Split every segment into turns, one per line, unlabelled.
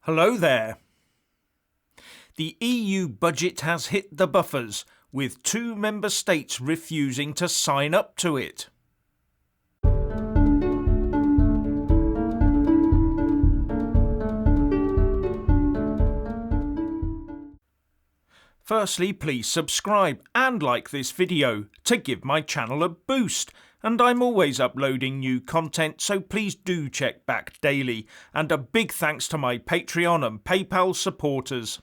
Hello there. The EU budget has hit the buffers, with 2 member states refusing to sign up to it. Firstly, please subscribe and like this video to give my channel a boost, and I'm always uploading new content, so please do check back daily, and a big thanks to my Patreon and PayPal supporters.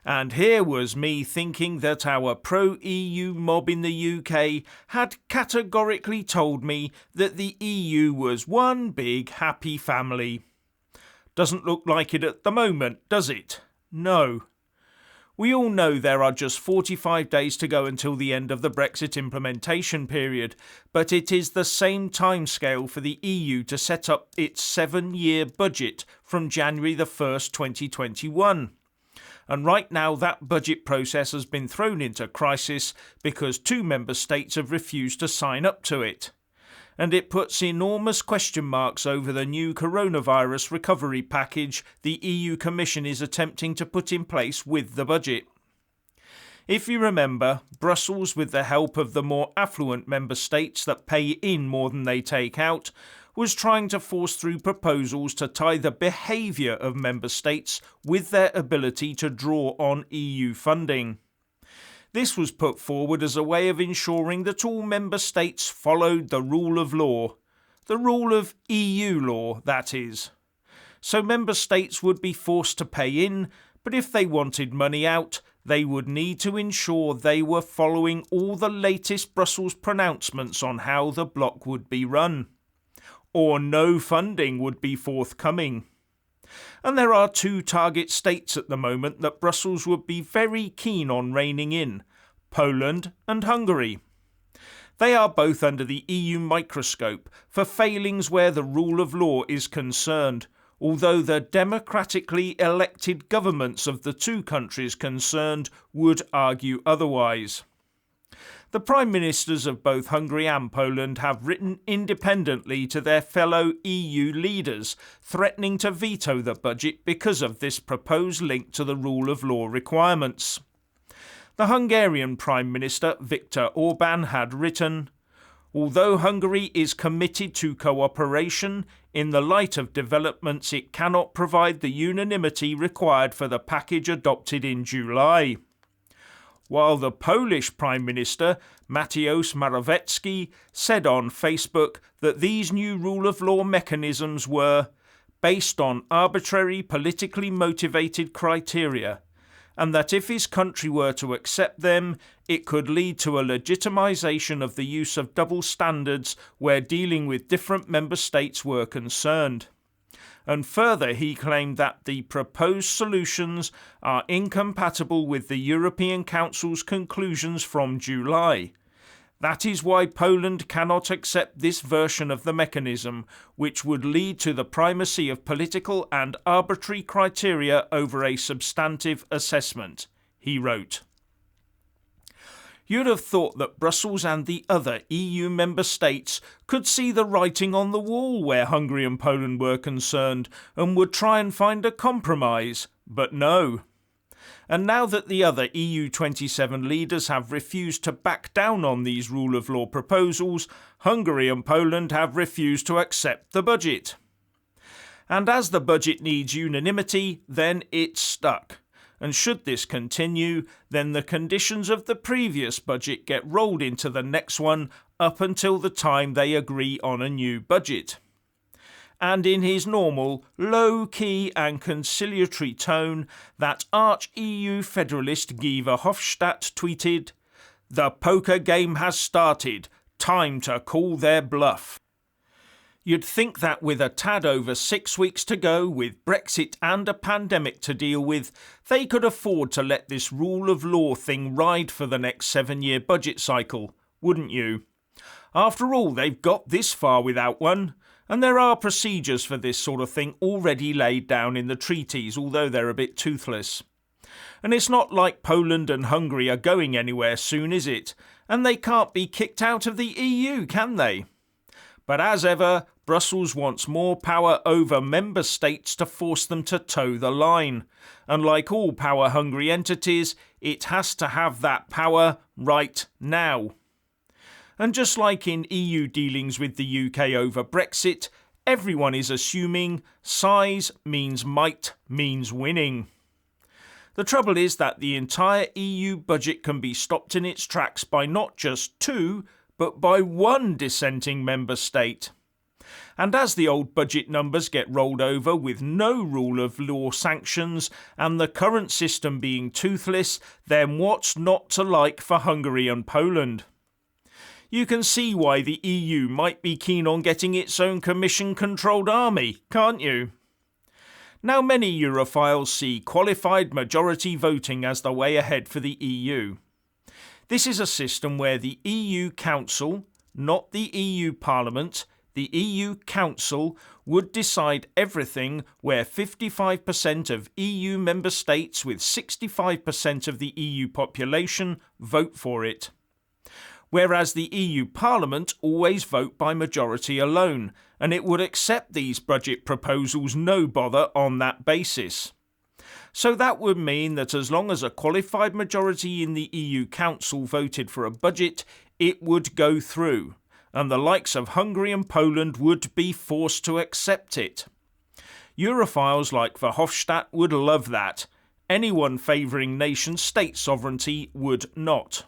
And here was me thinking that our pro-EU mob in the UK had categorically told me that the EU was one big happy family. Doesn't look like it at the moment, does it? No. We all know there are just 45 days to go until the end of the Brexit Implementation Period, but it is the same timescale for the EU to set up its 7-year budget from January the 1st, 2021. And right now that budget process has been thrown into crisis because 2 member states have refused to sign up to it. And it puts enormous question marks over the new coronavirus recovery package the EU Commission is attempting to put in place with the budget. If you remember, Brussels, with the help of the more affluent member states that pay in more than they take out, was trying to force through proposals to tie the behaviour of member states with their ability to draw on EU funding. This was put forward as a way of ensuring that all member states followed the rule of law. The rule of EU law, that is. So member states would be forced to pay in, but if they wanted money out, they would need to ensure they were following all the latest Brussels pronouncements on how the bloc would be run. Or no funding would be forthcoming. And there are 2 target states at the moment that Brussels would be very keen on reining in: Poland and Hungary. They are both under the EU microscope for failings where the rule of law is concerned, although the democratically elected governments of the 2 countries concerned would argue otherwise. The Prime Ministers of both Hungary and Poland have written independently to their fellow EU leaders, threatening to veto the budget because of this proposed link to the rule of law requirements. The Hungarian Prime Minister Viktor Orbán had written, "Although Hungary is committed to cooperation, in the light of developments it cannot provide the unanimity required for the package adopted in July." While the Polish Prime Minister, Mateusz Morawiecki, said on Facebook that these new rule of law mechanisms were based on arbitrary, politically motivated criteria, and that if his country were to accept them, it could lead to a legitimisation of the use of double standards where dealing with different member states were concerned. And further, he claimed that the proposed solutions are incompatible with the European Council's conclusions from July. That is why Poland cannot accept this version of the mechanism, which would lead to the primacy of political and arbitrary criteria over a substantive assessment, he wrote. You'd have thought that Brussels and the other EU member states could see the writing on the wall where Hungary and Poland were concerned and would try and find a compromise, but no. And now that the other EU 27 leaders have refused to back down on these rule of law proposals, Hungary and Poland have refused to accept the budget. And as the budget needs unanimity, then it's stuck. And should this continue, then the conditions of the previous budget get rolled into the next one up until the time they agree on a new budget. And in his normal, low-key and conciliatory tone, that arch-EU federalist Guy Verhofstadt tweeted, "The poker game has started. Time to call their bluff." You'd think that with a tad over 6 weeks to go, with Brexit and a pandemic to deal with, they could afford to let this rule of law thing ride for the next 7-year budget cycle, wouldn't you? After all, they've got this far without one, and there are procedures for this sort of thing already laid down in the treaties, although they're a bit toothless. And it's not like Poland and Hungary are going anywhere soon, is it? And they can't be kicked out of the EU, can they? But as ever, Brussels wants more power over member states to force them to toe the line. And like all power-hungry entities, it has to have that power right now. And just like in EU dealings with the UK over Brexit, everyone is assuming size means might means winning. The trouble is that the entire EU budget can be stopped in its tracks by not just two, but by one dissenting member state. And as the old budget numbers get rolled over with no rule of law sanctions and the current system being toothless, then what's not to like for Hungary and Poland? You can see why the EU might be keen on getting its own Commission-controlled army, can't you? Now, many Europhiles see qualified majority voting as the way ahead for the EU. This is a system where the EU Council, not the EU Parliament, the EU Council would decide everything, where 55% of EU member states with 65% of the EU population vote for it. Whereas the EU Parliament always vote by majority alone, and it would accept these budget proposals no bother on that basis. So that would mean that as long as a qualified majority in the EU Council voted for a budget, it would go through, and the likes of Hungary and Poland would be forced to accept it. Europhiles like Verhofstadt would love that. Anyone favouring nation-state sovereignty would not.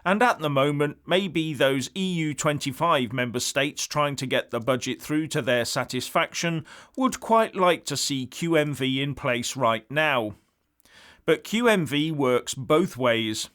And at the moment, maybe those EU 25 member states trying to get the budget through to their satisfaction would quite like to see QMV in place right now. But QMV works both ways.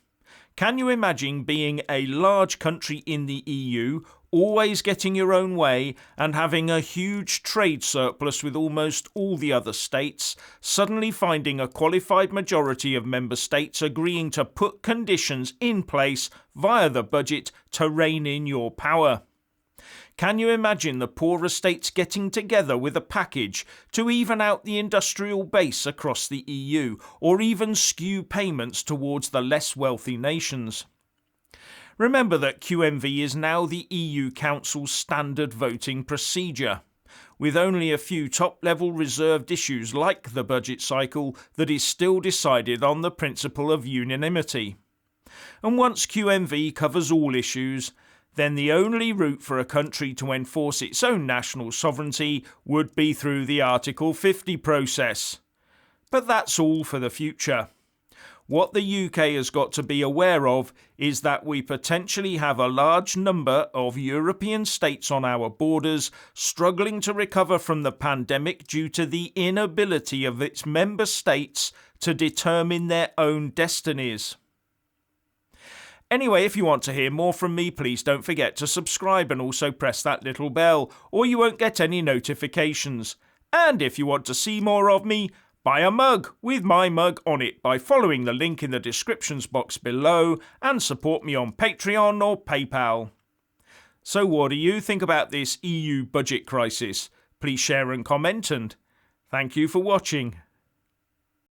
Can you imagine being a large country in the EU, always getting your own way and having a huge trade surplus with almost all the other states, suddenly finding a qualified majority of member states agreeing to put conditions in place via the budget to rein in your power? Can you imagine the poorer states getting together with a package to even out the industrial base across the EU, or even skew payments towards the less wealthy nations? Remember that QMV is now the EU Council's standard voting procedure, with only a few top-level reserved issues like the budget cycle that is still decided on the principle of unanimity. And once QMV covers all issues, then the only route for a country to enforce its own national sovereignty would be through the Article 50 process. But that's all for the future. What the UK has got to be aware of is that we potentially have a large number of European states on our borders struggling to recover from the pandemic due to the inability of its member states to determine their own destinies. Anyway, if you want to hear more from me, please don't forget to subscribe and also press that little bell, or you won't get any notifications. And if you want to see more of me, buy a mug with my mug on it by following the link in the descriptions box below, and support me on Patreon or PayPal. So what do you think about this EU budget crisis? Please share and comment, and thank you for watching.